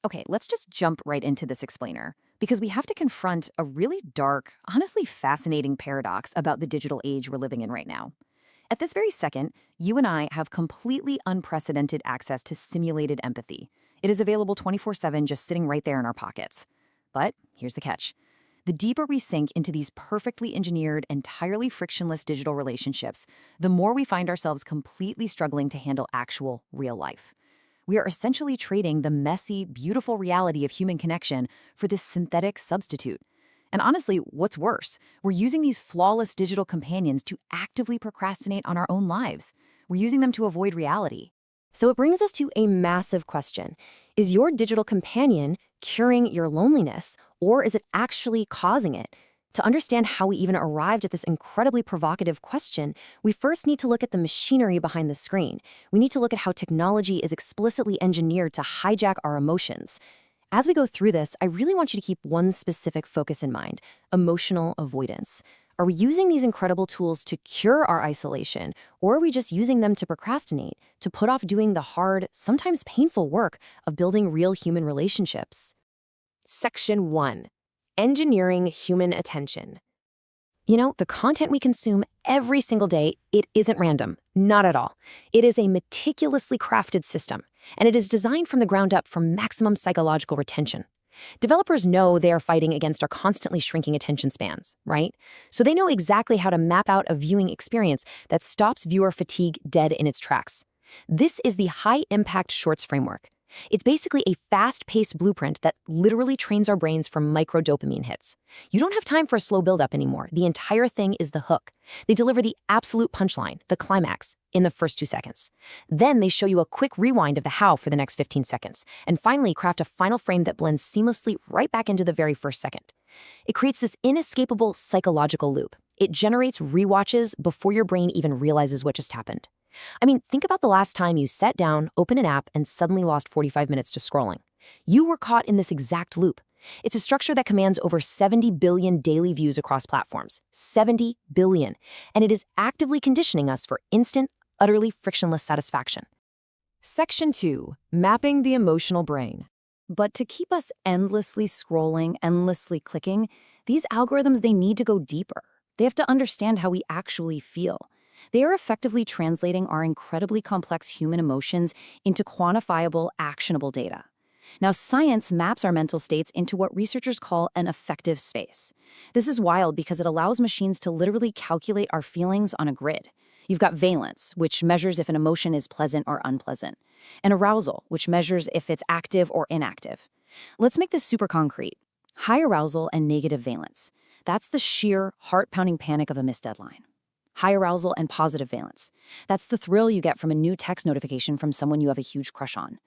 Okay, let's just jump right into this explainer because we have to confront a really dark, honestly fascinating paradox about the digital age we're living in right now. At this very second, you and I have completely unprecedented access to simulated empathy. It is available 24/7, just sitting right there in our pockets. But here's the catch. The deeper we sink into these perfectly engineered, entirely frictionless digital relationships, the more we find ourselves completely struggling to handle actual, real life. We are essentially trading the messy, beautiful reality of human connection for this synthetic substitute. And honestly, what's worse, we're using these flawless digital companions to actively procrastinate on our own lives. We're using them to avoid reality. So it brings us to a massive question. Is your digital companion curing your loneliness, or is it actually causing it? To understand how we even arrived at this incredibly provocative question, we first need to look at the machinery behind the screen. We need to look at how technology is explicitly engineered to hijack our emotions. As we go through this, I really want you to keep one specific focus in mind: emotional avoidance. Are we using these incredible tools to cure our isolation, or are we just using them to procrastinate, to put off doing the hard, sometimes painful work of building real human relationships? Section 1. Engineering human attention. You know, the content we consume every single day, it isn't random, not at all. It is a meticulously crafted system, and it is designed from the ground up for maximum psychological retention. Developers know they are fighting against our constantly shrinking attention spans, right? So they know exactly how to map out a viewing experience that stops viewer fatigue dead in its tracks. This is the high-impact shorts framework. It's basically a fast-paced blueprint that literally trains our brains for micro-dopamine hits. You don't have time for a slow build-up anymore. The entire thing is the hook. They deliver the absolute punchline, the climax, in the first 2 seconds. Then they show you a quick rewind of the how for the next 15 seconds, and finally craft a final frame that blends seamlessly right back into the very first second. It creates this inescapable psychological loop. It generates rewatches before your brain even realizes what just happened. I mean, think about the last time you sat down, opened an app, and suddenly lost 45 minutes to scrolling. You were caught in this exact loop. It's a structure that commands over 70 billion daily views across platforms. 70 billion. And it is actively conditioning us for instant, utterly frictionless satisfaction. Section 2. Mapping the emotional brain. But to keep us endlessly scrolling, endlessly clicking, these algorithms, they need to go deeper. They have to understand how we actually feel. They are effectively translating our incredibly complex human emotions into quantifiable, actionable data. Now, science maps our mental states into what researchers call an affective space. This is wild because it allows machines to literally calculate our feelings on a grid. You've got valence, which measures if an emotion is pleasant or unpleasant, and arousal, which measures if it's active or inactive. Let's make this super concrete. High arousal and negative valence. That's the sheer, heart-pounding panic of a missed deadline. High arousal and positive valence. That's the thrill you get from a new text notification from someone you have a huge crush on.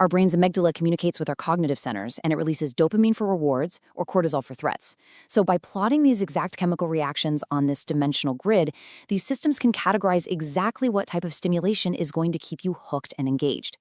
Our brain's amygdala communicates with our cognitive centers, and it releases dopamine for rewards or cortisol for threats. So by plotting these exact chemical reactions on this dimensional grid, these systems can categorize exactly what type of stimulation is going to keep you hooked and engaged.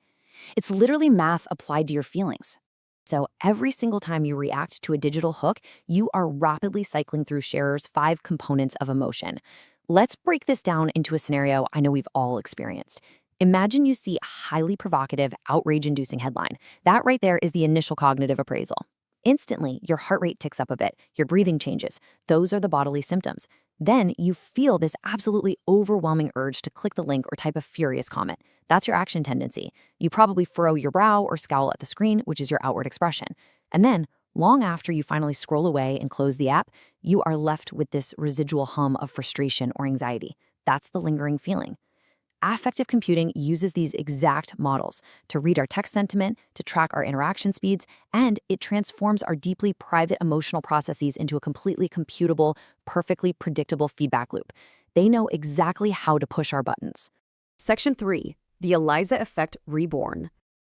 It's literally math applied to your feelings. So every single time you react to a digital hook, you are rapidly cycling through Scherer's 5 components of emotion. Let's break this down into a scenario I know we've all experienced. Imagine you see a highly provocative, outrage-inducing headline. That right there is the initial cognitive appraisal. Instantly, your heart rate ticks up a bit, your breathing changes. Those are the bodily symptoms. Then you feel this absolutely overwhelming urge to click the link or type a furious comment. That's your action tendency. You probably furrow your brow or scowl at the screen, which is your outward expression. And then, long after you finally scroll away and close the app, you are left with this residual hum of frustration or anxiety. That's the lingering feeling. Affective computing uses these exact models to read our text sentiment, to track our interaction speeds, and it transforms our deeply private emotional processes into a completely computable, perfectly predictable feedback loop. They know exactly how to push our buttons. Section 3. The ELIZA effect reborn.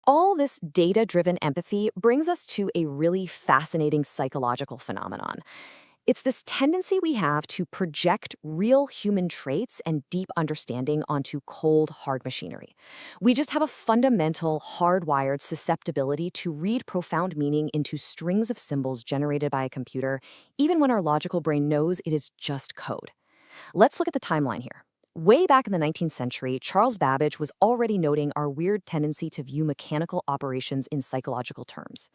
All this data-driven empathy brings us to a really fascinating psychological phenomenon. It's this tendency we have to project real human traits and deep understanding onto cold, hard machinery. We just have a fundamental, hardwired susceptibility to read profound meaning into strings of symbols generated by a computer, even when our logical brain knows it is just code. Let's look at the timeline here. Way back in the 19th century, Charles Babbage was already noting our weird tendency to view mechanical operations in psychological terms.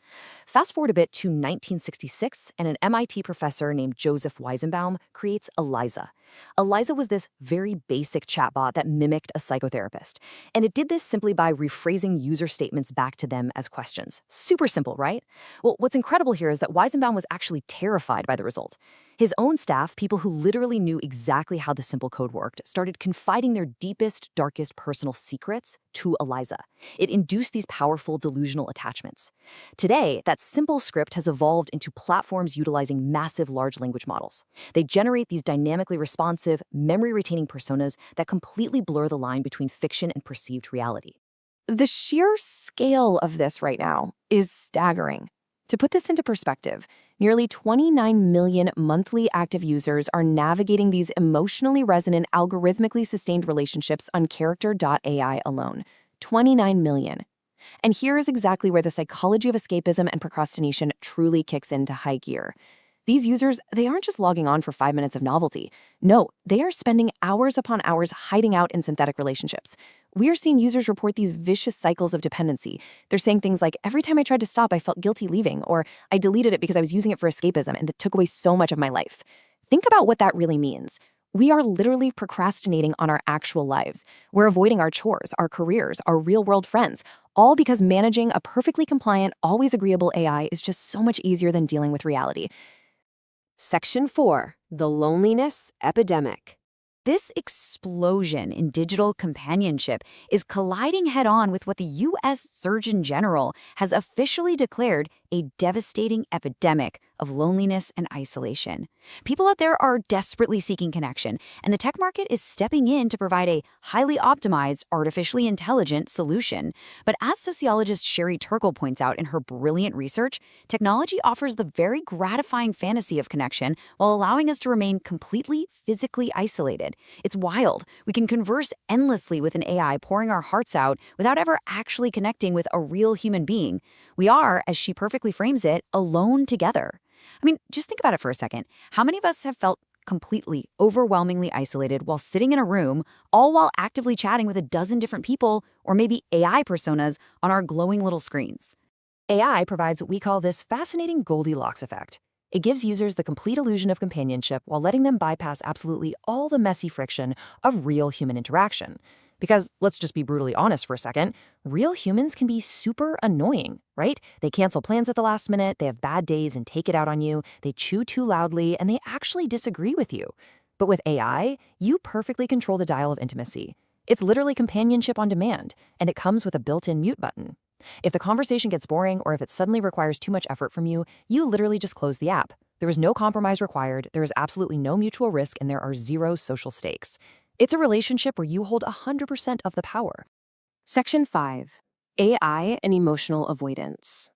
Fast forward a bit to 1966, and an MIT professor named Joseph Weizenbaum creates ELIZA. ELIZA was this very basic chatbot that mimicked a psychotherapist, and it did this simply by rephrasing user statements back to them as questions. Super simple, right? Well, what's incredible here is that Weizenbaum was actually terrified by the result. His own staff, people who literally knew exactly how the simple code worked, started confiding their deepest, darkest personal secrets to ELIZA. It induced these powerful delusional attachments. Today, that simple script has evolved into platforms utilizing massive large language models. They generate these dynamically responsive, memory-retaining personas that completely blur the line between fiction and perceived reality. The sheer scale of this right now is staggering. To put this into perspective, nearly 29 million monthly active users are navigating these emotionally resonant, algorithmically sustained relationships on Character.ai alone. 29 million. And here is exactly where the psychology of escapism and procrastination truly kicks into high gear. These users, they aren't just logging on for 5 minutes of novelty. No, they are spending hours upon hours hiding out in synthetic relationships. We are seeing users report these vicious cycles of dependency. They're saying things like, every time I tried to stop, I felt guilty leaving, or I deleted it because I was using it for escapism and it took away so much of my life. Think about what that really means. We are literally procrastinating on our actual lives. We're avoiding our chores, our careers, our real-world friends, all because managing a perfectly compliant, always agreeable AI is just so much easier than dealing with reality. Section 4. The Loneliness Epidemic. This explosion in digital companionship is colliding head-on with what the U.S. Surgeon General has officially declared a devastating epidemic of loneliness and isolation. People out there are desperately seeking connection, and the tech market is stepping in to provide a highly optimized, artificially intelligent solution. But as sociologist Sherry Turkle points out in her brilliant research, technology offers the very gratifying fantasy of connection while allowing us to remain completely physically isolated. It's wild. We can converse endlessly with an AI pouring our hearts out without ever actually connecting with a real human being. We are, as she perfectly frames it, alone together. I mean, just think about it for a second. How many of us have felt completely, overwhelmingly isolated while sitting in a room, all while actively chatting with a dozen different people or maybe AI personas on our glowing little screens? AI provides what we call this fascinating Goldilocks effect. It gives users the complete illusion of companionship while letting them bypass absolutely all the messy friction of real human interaction. Because let's just be brutally honest for a second, real humans can be super annoying, right? They cancel plans at the last minute, they have bad days and take it out on you, they chew too loudly, and they actually disagree with you. But with AI, you perfectly control the dial of intimacy. It's literally companionship on demand, and it comes with a built-in mute button. If the conversation gets boring or if it suddenly requires too much effort from you, you literally just close the app. There is no compromise required, there is absolutely no mutual risk, and there are zero social stakes. It's a relationship where you hold 100% of the power. Section 5. AI and emotional avoidance.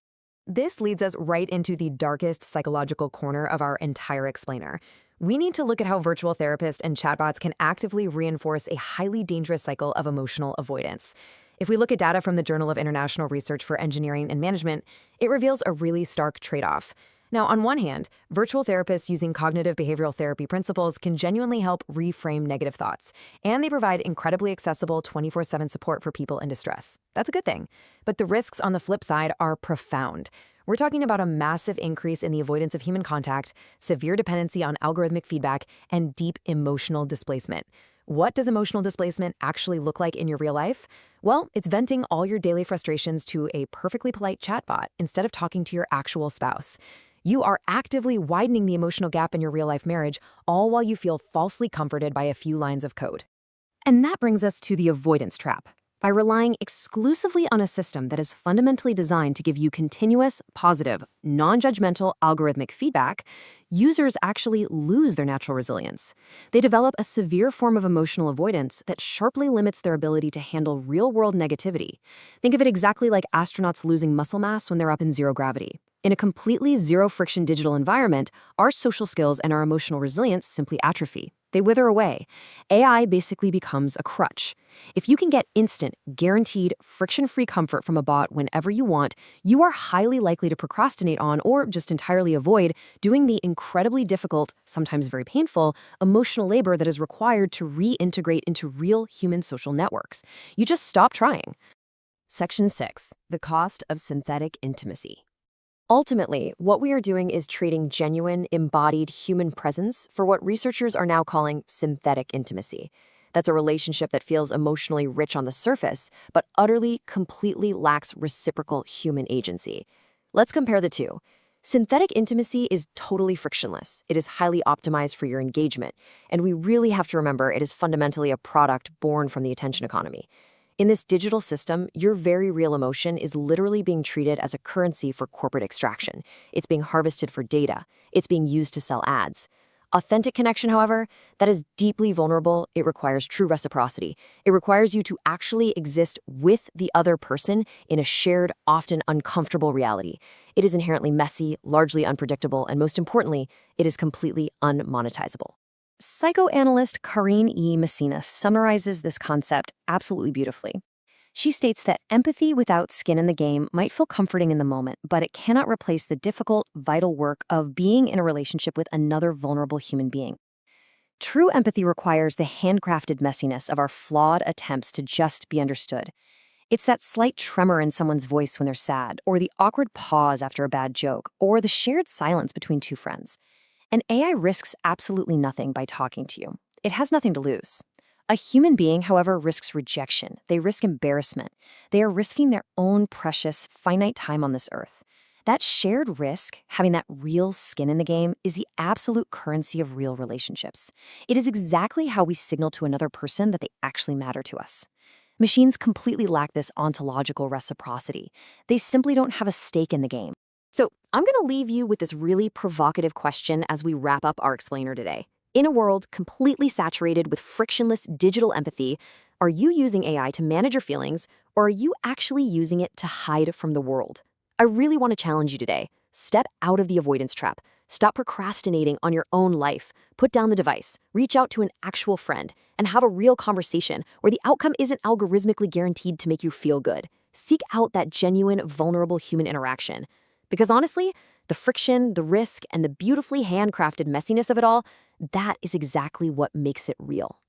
This leads us right into the darkest psychological corner of our entire explainer. We need to look at how virtual therapists and chatbots can actively reinforce a highly dangerous cycle of emotional avoidance. If we look at data from the Journal of International Research for Engineering and Management, it reveals a really stark trade-off. Now, on one hand, virtual therapists using cognitive behavioral therapy principles can genuinely help reframe negative thoughts, and they provide incredibly accessible 24/7 support for people in distress. That's a good thing. But the risks on the flip side are profound. We're talking about a massive increase in the avoidance of human contact, severe dependency on algorithmic feedback, and deep emotional displacement. What does emotional displacement actually look like in your real life? Well, it's venting all your daily frustrations to a perfectly polite chatbot instead of talking to your actual spouse. You are actively widening the emotional gap in your real-life marriage, all while you feel falsely comforted by a few lines of code. And that brings us to the avoidance trap. By relying exclusively on a system that is fundamentally designed to give you continuous, positive, non-judgmental algorithmic feedback, users actually lose their natural resilience. They develop a severe form of emotional avoidance that sharply limits their ability to handle real-world negativity. Think of it exactly like astronauts losing muscle mass when they're up in zero gravity. In a completely zero-friction digital environment, our social skills and our emotional resilience simply atrophy. They wither away. AI basically becomes a crutch. If you can get instant, guaranteed, friction-free comfort from a bot whenever you want, you are highly likely to procrastinate on or just entirely avoid doing the incredibly difficult, sometimes very painful, emotional labor that is required to reintegrate into real human social networks. You just stop trying. Section 6. The cost of synthetic intimacy. Ultimately, what we are doing is trading genuine, embodied human presence for what researchers are now calling synthetic intimacy. That's a relationship that feels emotionally rich on the surface, but utterly, completely lacks reciprocal human agency. Let's compare the two. Synthetic intimacy is totally frictionless. It is highly optimized for your engagement, and we really have to remember it is fundamentally a product born from the attention economy. In this digital system, your very real emotion is literally being treated as a currency for corporate extraction. It's being harvested for data. It's being used to sell ads. Authentic connection, however, that is deeply vulnerable. It requires true reciprocity. It requires you to actually exist with the other person in a shared, often uncomfortable reality. It is inherently messy, largely unpredictable, and most importantly, it is completely unmonetizable. Psychoanalyst Karine E. Messina summarizes this concept absolutely beautifully. She states that empathy without skin in the game might feel comforting in the moment, but it cannot replace the difficult, vital work of being in a relationship with another vulnerable human being. True empathy requires the handcrafted messiness of our flawed attempts to just be understood. It's that slight tremor in someone's voice when they're sad, or the awkward pause after a bad joke, or the shared silence between two friends. An AI risks absolutely nothing by talking to you. It has nothing to lose. A human being, however, risks rejection. They risk embarrassment. They are risking their own precious, finite time on this earth. That shared risk, having that real skin in the game, is the absolute currency of real relationships. It is exactly how we signal to another person that they actually matter to us. Machines completely lack this ontological reciprocity. They simply don't have a stake in the game. So I'm going to leave you with this really provocative question as we wrap up our explainer today. In a world completely saturated with frictionless digital empathy, are you using AI to manage your feelings, or are you actually using it to hide from the world? I really want to challenge you today. Step out of the avoidance trap. Stop procrastinating on your own life. Put down the device. Reach out to an actual friend and have a real conversation where the outcome isn't algorithmically guaranteed to make you feel good. Seek out that genuine, vulnerable human interaction. Because honestly, the friction, the risk, and the beautifully handcrafted messiness of it all, that is exactly what makes it real.